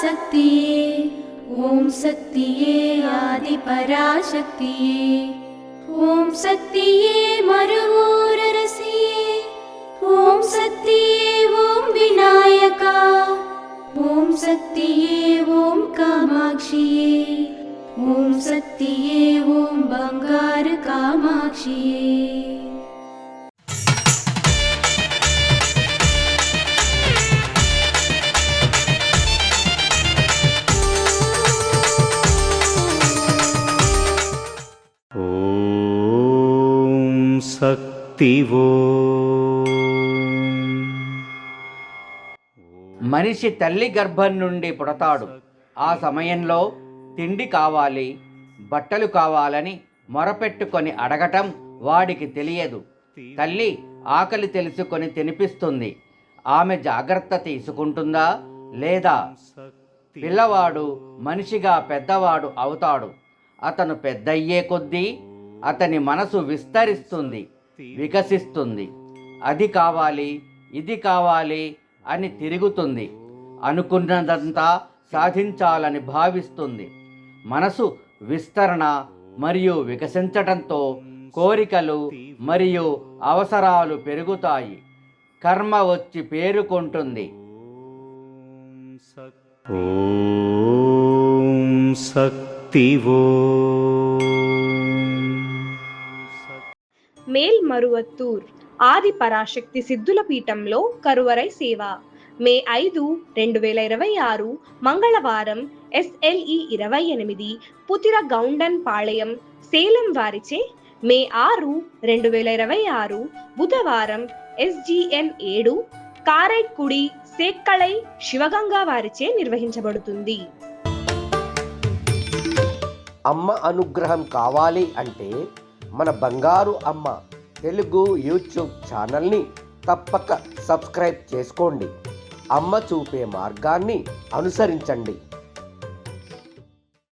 पराशक्तिये ॐ शक्तिये आदिपराशक्तिये ॐ शक्तिये मरुवोररसिये ॐ शक्तिये ॐ विनायका ॐ शक्तिये ॐ कामाक्षिये ॐ शक्तिये ॐ बंगार कामाक्षिये। శక్తివో మనిషి తల్లి గర్భం నుండి పుడతాడు. ఆ సమయంలో తిండి కావాలి, బట్టలు కావాలని మొరపెట్టుకొని అడగటం వాడికి తెలియదు. తల్లి ఆకలి తెలుసుకొని తినిపిస్తుంది. ఆమె జాగ్రత్త తీసుకుంటుందా లేదా? పిల్లవాడు మనిషిగా పెద్దవాడు అవుతాడు. అతను పెద్దయ్యే కొద్దీ అతని మనసు విస్తరిస్తుంది, వికసిస్తుంది. అది కావాలి, ఇది కావాలి అని తిరుగుతుంది. అనుకున్నదంతా సాధించాలని భావిస్తుంది. మనసు విస్తరణ మరియు వికసించటంతో కోరికలు మరియు అవసరాలు పెరుగుతాయి. కర్మ వచ్చి పేరుకుంటుంది. ఓం శక్తివో. మేల్మరువత్తూర్ ఆది పరాశక్తి సిద్ధుల పీఠంలో కరువరై సేవ మే 5, 2026 మంగళవారం SLE 28 పుతిర గౌండన్ పాళయం సేలం వారిచే మే 6, 2026 బుధవారం SGN 7 కారైక్కుడి సేక్కళై శివగంగా వారిచే నిర్వహించబడుతుంది. అమ్మ అనుగ్రహం కావాలి అంటే మన బంగారు అమ్మ తెలుగు యూట్యూబ్ ఛానల్ని తప్పక సబ్స్క్రైబ్ చేసుకోండి. అమ్మ చూపే మార్గాన్ని అనుసరించండి.